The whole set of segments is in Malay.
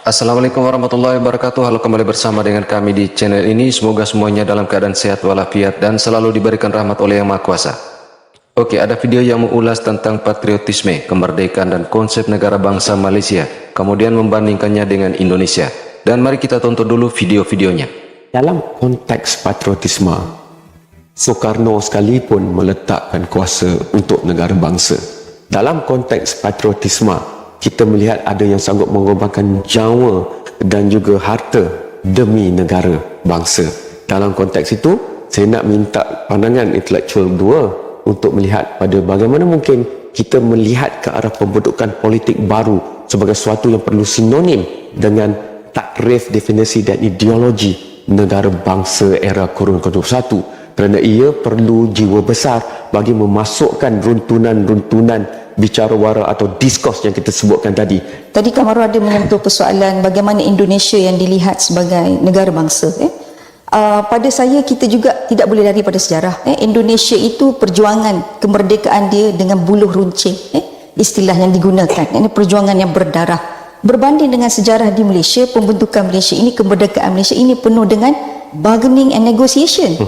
Assalamualaikum warahmatullahi wabarakatuh. Halo, kembali bersama dengan kami di channel ini. Semoga semuanya dalam keadaan sehat walafiat dan selalu diberikan rahmat oleh Yang Maha Kuasa. Oke, ada video yang mengulas tentang patriotisme, kemerdekaan dan konsep negara bangsa Malaysia, kemudian membandingkannya dengan Indonesia. Dan mari kita tonton dulu video-videonya. Dalam konteks patriotisme, Soekarno sekalipun meletakkan kuasa untuk negara bangsa. Dalam konteks patriotisme, kita melihat ada yang sanggup mengorbankan nyawa dan juga harta demi negara bangsa. Dalam konteks itu, saya nak minta pandangan intelektual dua untuk melihat pada bagaimana mungkin kita melihat ke arah pembentukan politik baru sebagai sesuatu yang perlu sinonim dengan takrif, definisi dan ideologi negara bangsa era Kurun ke-21, kerana ia perlu jiwa besar bagi memasukkan runtunan-runtunan bicara wara atau diskurs yang kita sebutkan tadi. Tadi Kamaru ada menyentuh persoalan bagaimana Indonesia yang dilihat sebagai negara bangsa. Pada saya, kita juga tidak boleh lari pada sejarah. Indonesia itu perjuangan kemerdekaan dia dengan buluh runcing, istilah yang digunakan. Ini perjuangan yang berdarah. Berbanding dengan sejarah di Malaysia, pembentukan Malaysia ini, kemerdekaan Malaysia ini penuh dengan bargaining and negotiation.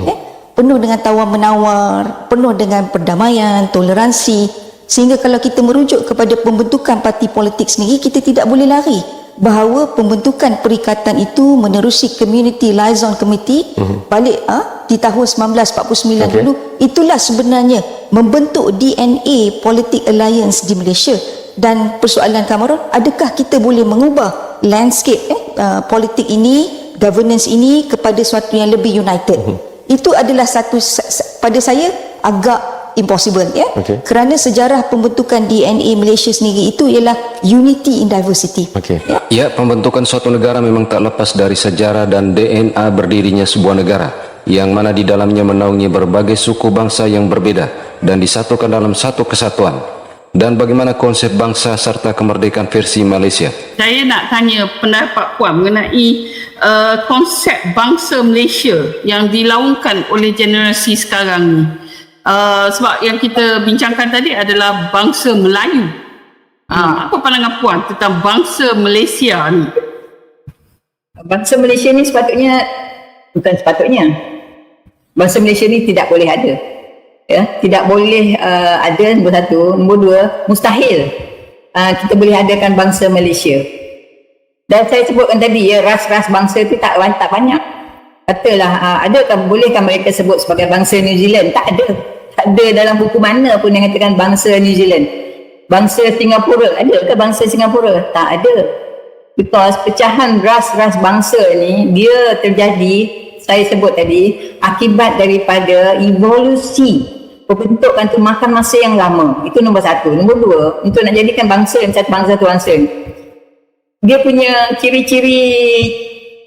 Penuh dengan tawar-menawar, penuh dengan perdamaian, toleransi. Sehingga kalau kita merujuk kepada pembentukan parti politik sendiri, kita tidak boleh lari bahawa pembentukan perikatan itu menerusi Community Liaison Committee balik di tahun 1949 dulu. Itulah sebenarnya membentuk DNA Politik Alliance di Malaysia. Dan persoalan Kamarun, adakah kita boleh mengubah landscape politik ini, governance ini kepada sesuatu yang lebih united? Itu adalah satu, pada saya agak impossible, kerana sejarah pembentukan DNA Malaysia sendiri itu ialah unity in diversity. Ya, pembentukan suatu negara memang tak lepas dari sejarah dan DNA berdirinya sebuah negara, yang mana di dalamnya menaungi berbagai suku bangsa yang berbeda dan disatukan dalam satu kesatuan. Dan bagaimana konsep bangsa serta kemerdekaan versi Malaysia? Saya nak tanya pendapat Puan mengenai konsep bangsa Malaysia yang dilaungkan oleh generasi sekarang ni. Sebab yang kita bincangkan tadi adalah bangsa Melayu. Apa pandangan Puan tentang bangsa Malaysia ni? Bangsa Malaysia ni bukan sepatutnya. Bangsa Malaysia ni tidak boleh ada. Tidak boleh ada, nombor satu. Nombor dua, mustahil kita boleh adakan bangsa Malaysia. Dan saya sebutkan tadi, ras-ras bangsa itu tak banyak. Katalah, bolehkah mereka sebut sebagai bangsa New Zealand? Tak ada. Tak ada dalam buku mana pun yang katakan bangsa New Zealand. Bangsa Singapura, adakah bangsa Singapura? Tak ada. Because pecahan ras-ras bangsa ni, dia terjadi, saya sebut tadi, akibat daripada evolusi pembentukan tu makan masa yang lama. Itu nombor satu. Nombor dua, untuk nak jadikan bangsa yang satu bangsa tu bangsa, dia punya ciri-ciri,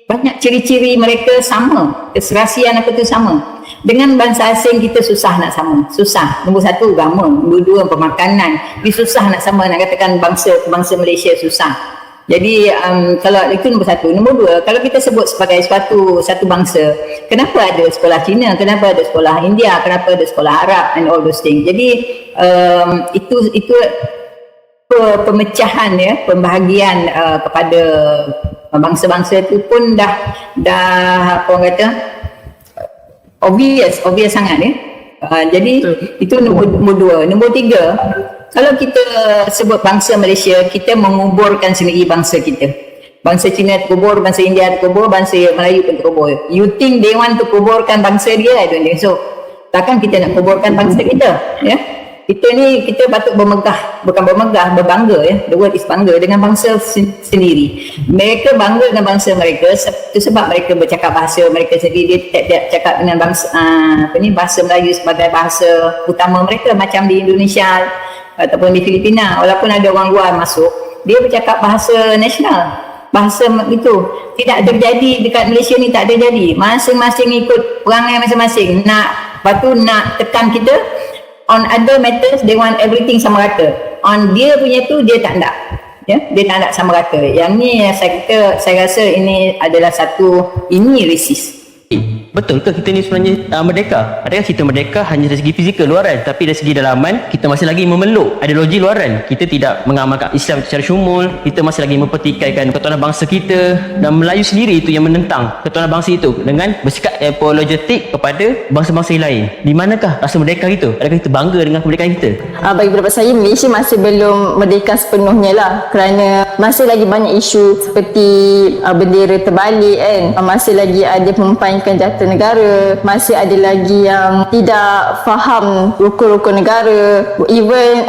banyak ciri-ciri mereka sama, keserasian apa tu sama. Dengan bangsa asing kita susah nak sama. Susah. Nombor satu, agama. Nombor dua, pemakanan. Dia susah nak sama, nak katakan bangsa Malaysia susah. Jadi kalau itu nombor satu. Nombor dua, kalau kita sebut sebagai satu bangsa, kenapa ada sekolah Cina, kenapa ada sekolah India, kenapa ada sekolah Arab and all those things. Jadi itu pemecahan, pembahagian kepada bangsa-bangsa itu pun dah apa orang kata obvious sangat jadi itu nombor dua. Nombor tiga, kalau kita sebut bangsa Malaysia, kita menguburkan sendiri bangsa kita. Bangsa Cina terkubur, bangsa India terkubur, bangsa Melayu pun terkubur. You think they want to kuburkan bangsa dia? I don't think so. Takkan kita nak kuburkan bangsa kita? Kita patut berbangga, the word is bangga dengan bangsa sendiri. Mereka bangga dengan bangsa mereka, itu sebab mereka bercakap bahasa mereka sendiri. Dia tidak cakap dengan bahasa Melayu sebagai bahasa utama mereka, macam di Indonesia ataupun di Filipina. Walaupun ada orang luar masuk, dia bercakap bahasa nasional. Bahasa itu tidak terjadi dekat Malaysia ni, tak ada jadi. Masing-masing ikut perangai masing-masing. Lepas tu nak tekan kita. On other matters, they want everything sama rata. On dia punya tu, dia tak nak. Dia tak nak sama rata. Yang ni saya rasa ini adalah ini racist. Betul ke kita ni sebenarnya merdeka? Adakah kita merdeka hanya dari segi fizikal luaran, tapi dari segi dalaman kita masih lagi memeluk ideologi luaran? Kita tidak mengamalkan Islam secara syumul, kita masih lagi mempertikaikan ketuhanan bangsa kita, dan Melayu sendiri itu yang menentang ketuhanan bangsa itu dengan bersikap apologetik kepada bangsa-bangsa lain. Di manakah rasa merdeka itu? Adakah kita bangga dengan kemerdekaan kita? Bagi pendapat saya, Malaysia masih belum merdeka sepenuhnya lah, kerana masih lagi banyak isu seperti bendera terbalik kan, masih lagi ada mempermainkan jata negara, masih ada lagi yang tidak faham rukun-rukun negara. Even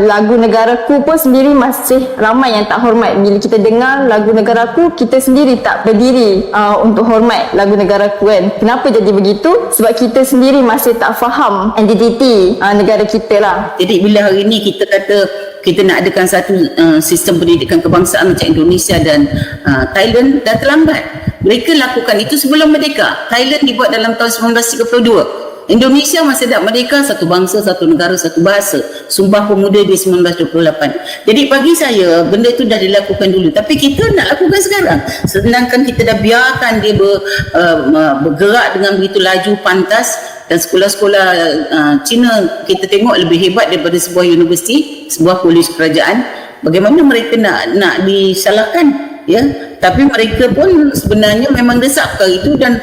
lagu negaraku pun sendiri masih ramai yang tak hormat. Bila kita dengar lagu negaraku, kita sendiri tak berdiri untuk hormat lagu negaraku kan. Kenapa jadi begitu? Sebab kita sendiri masih tak faham identiti negara kita lah. Jadi bila hari ini kita kata kita nak adakan satu sistem pendidikan kebangsaan macam Indonesia dan Thailand, dah terlambat. Mereka lakukan itu sebelum merdeka. Thailand dibuat dalam tahun 1932. Indonesia masih tak merdeka, satu bangsa, satu negara, satu bahasa. Sumpah Pemuda di 1928. Jadi bagi saya, benda itu dah dilakukan dulu. Tapi kita nak lakukan sekarang. Sedangkan kita dah biarkan dia bergerak dengan begitu laju, pantas. Dan sekolah-sekolah Cina kita tengok lebih hebat daripada sebuah universiti, sebuah polis kerajaan. Bagaimana mereka nak disalahkan? Ya, tapi mereka pun sebenarnya memang desak perkara itu, dan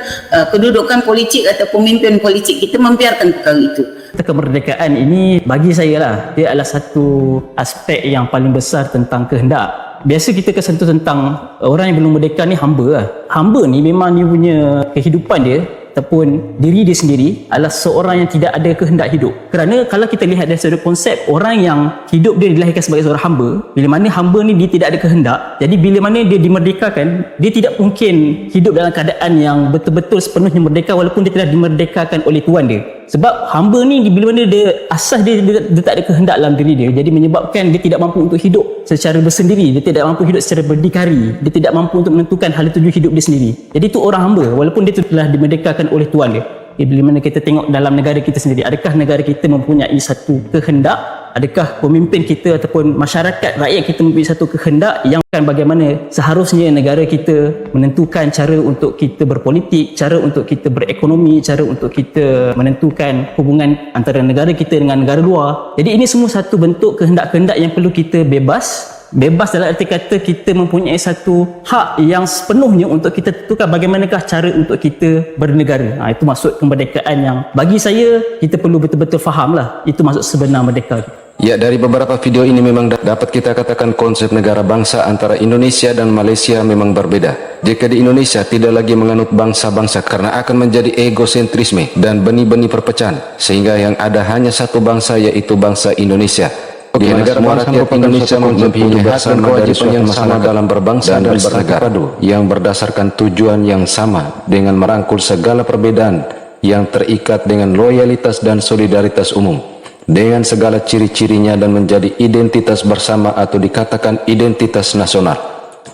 kedudukan politik atau pemimpin politik kita membiarkan perkara itu. Kemerdekaan ini bagi saya lah, dia adalah satu aspek yang paling besar tentang kehendak. Biasa kita kesentuh tentang orang yang belum merdeka ni hamba lah. Hamba ni memang dia punya kehidupan dia ataupun diri dia sendiri adalah seorang yang tidak ada kehendak hidup. Kerana kalau kita lihat dari sudut konsep, orang yang hidup dia dilahirkan sebagai seorang hamba, bila mana hamba ni dia tidak ada kehendak, jadi bila mana dia dimerdekakan, dia tidak mungkin hidup dalam keadaan yang betul-betul sepenuhnya merdeka walaupun dia telah dimerdekakan oleh Tuhan dia. Sebab hamba ni bila mana dia asas dia tak ada kehendak dalam diri dia, jadi menyebabkan dia tidak mampu untuk hidup secara bersendiri, dia tidak mampu hidup secara berdikari, dia tidak mampu untuk menentukan hal tujuan hidup dia sendiri. Jadi itu orang hamba walaupun dia telah dimerdekakan oleh Tuhan dia. Bila mana kita tengok dalam negara kita sendiri, adakah negara kita mempunyai satu kehendak? Adakah pemimpin kita ataupun masyarakat rakyat kita mempunyai satu kehendak yang bagaimana seharusnya negara kita menentukan cara untuk kita berpolitik, cara untuk kita berekonomi, cara untuk kita menentukan hubungan antara negara kita dengan negara luar. Jadi ini semua satu bentuk kehendak-kehendak yang perlu kita bebas dalam arti kata kita mempunyai satu hak yang sepenuhnya untuk kita tentukan bagaimanakah cara untuk kita bernegara. Itu maksud kemerdekaan yang bagi saya kita perlu betul-betul faham lah. Itu maksud sebenar merdeka. Ya, dari beberapa video ini memang dapat kita katakan konsep negara bangsa antara Indonesia dan Malaysia memang berbeda. Jika di Indonesia tidak lagi menganut bangsa-bangsa karena akan menjadi egosentrisme dan benih-benih perpecahan, sehingga yang ada hanya satu bangsa yaitu bangsa Indonesia. Di negara rakyat Indonesia mempunyai hak dan kewajiban yang sama dalam berbangsa dan bernegara yang berdasarkan tujuan yang sama dengan merangkul segala perbedaan yang terikat dengan loyalitas dan solidaritas umum dengan segala ciri-cirinya dan menjadi identitas bersama atau dikatakan identitas nasional.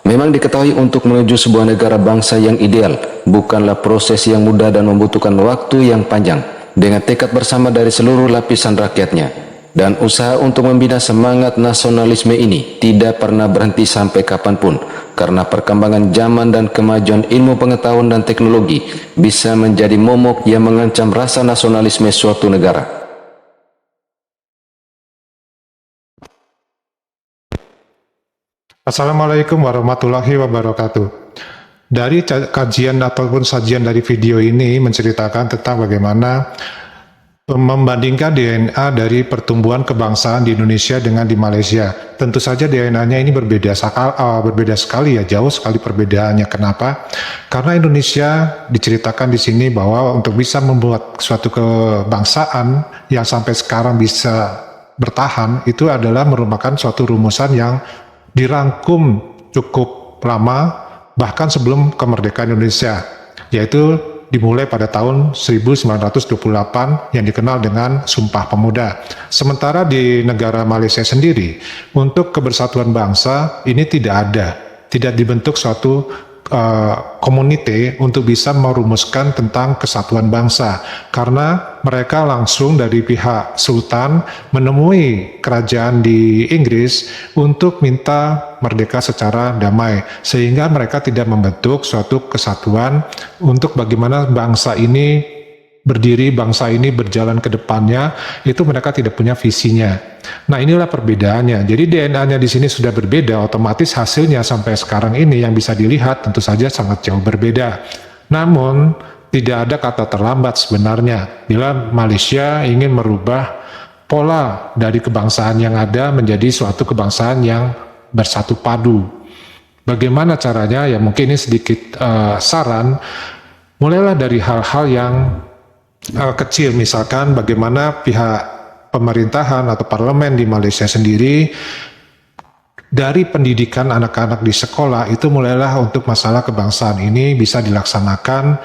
Memang diketahui untuk menuju sebuah negara bangsa yang ideal bukanlah proses yang mudah dan membutuhkan waktu yang panjang dengan tekad bersama dari seluruh lapisan rakyatnya. Dan usaha untuk membina semangat nasionalisme ini tidak pernah berhenti sampai kapanpun, karena perkembangan zaman dan kemajuan ilmu pengetahuan dan teknologi bisa menjadi momok yang mengancam rasa nasionalisme suatu negara. Assalamualaikum warahmatullahi wabarakatuh. Dari kajian ataupun sajian dari video ini menceritakan tentang bagaimana membandingkan DNA dari pertumbuhan kebangsaan di Indonesia dengan di Malaysia. Tentu saja DNA-nya ini berbeda sekali ya, jauh sekali perbedaannya. Kenapa? Karena Indonesia diceritakan di sini bahwa untuk bisa membuat suatu kebangsaan yang sampai sekarang bisa bertahan, itu adalah merupakan suatu rumusan yang dirangkum cukup lama, bahkan sebelum kemerdekaan Indonesia, yaitu dimulai pada tahun 1928 yang dikenal dengan Sumpah Pemuda. Sementara di negara Malaysia sendiri, untuk kebersatuan bangsa ini tidak dibentuk suatu komunite untuk bisa merumuskan tentang kesatuan bangsa, karena mereka langsung dari pihak sultan menemui kerajaan di Inggris untuk minta merdeka secara damai, sehingga mereka tidak membentuk suatu kesatuan untuk bagaimana bangsa ini berdiri, bangsa ini berjalan ke depannya. Itu mereka tidak punya visinya. Nah, inilah perbedaannya. Jadi DNA-nya di sini sudah berbeda, otomatis hasilnya sampai sekarang ini yang bisa dilihat tentu saja sangat jauh berbeda. Namun tidak ada kata terlambat sebenarnya bila Malaysia ingin merubah pola dari kebangsaan yang ada menjadi suatu kebangsaan yang bersatu padu. Bagaimana caranya? Ya mungkin ini sedikit saran. Mulailah dari hal-hal yang kecil, misalkan bagaimana pihak pemerintahan atau parlemen di Malaysia sendiri dari pendidikan anak-anak di sekolah itu mulailah untuk masalah kebangsaan ini bisa dilaksanakan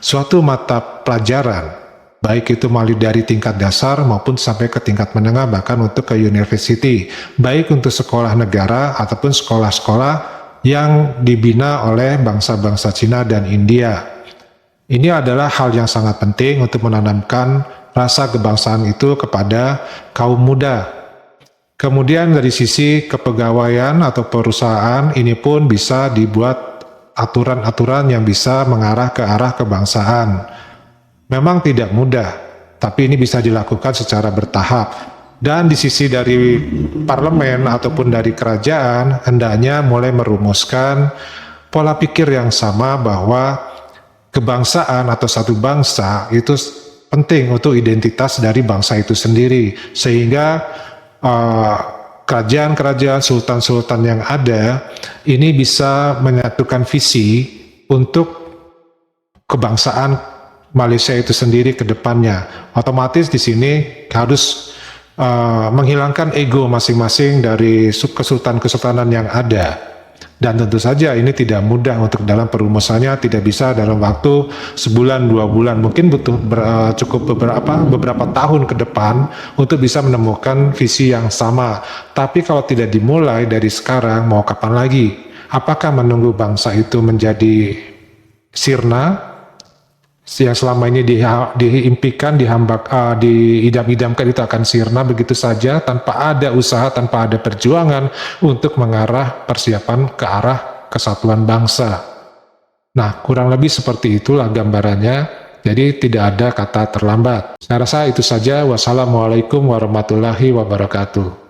suatu mata pelajaran, baik itu mulai dari tingkat dasar maupun sampai ke tingkat menengah, bahkan untuk ke university, baik untuk sekolah negara ataupun sekolah-sekolah yang dibina oleh bangsa-bangsa Cina dan India. Ini adalah hal yang sangat penting untuk menanamkan rasa kebangsaan itu kepada kaum muda. Kemudian dari sisi kepegawaian atau perusahaan, ini pun bisa dibuat aturan-aturan yang bisa mengarah ke arah kebangsaan. Memang tidak mudah, tapi ini bisa dilakukan secara bertahap. Dan di sisi dari parlemen ataupun dari kerajaan, hendaknya mulai merumuskan pola pikir yang sama bahwa kebangsaan atau satu bangsa itu penting untuk identitas dari bangsa itu sendiri, sehingga kerajaan-kerajaan, sultan-sultan yang ada ini bisa menyatukan visi untuk kebangsaan Malaysia itu sendiri ke depannya. Otomatis di sini harus menghilangkan ego masing-masing dari kesultanan-kesultanan yang ada. Dan tentu saja ini tidak mudah untuk dalam perumusannya, tidak bisa dalam waktu sebulan, 2 bulan, mungkin butuh cukup beberapa tahun ke depan untuk bisa menemukan visi yang sama. Tapi kalau tidak dimulai dari sekarang, mau kapan lagi? Apakah menunggu bangsa itu menjadi sirna yang selama ini diimpikan, diidam-idamkan itu akan sirna begitu saja tanpa ada usaha, tanpa ada perjuangan untuk mengarah persiapan ke arah kesatuan bangsa. Nah, kurang lebih seperti itulah gambarannya. Jadi tidak ada kata terlambat. Saya rasa itu saja. Wassalamualaikum warahmatullahi wabarakatuh.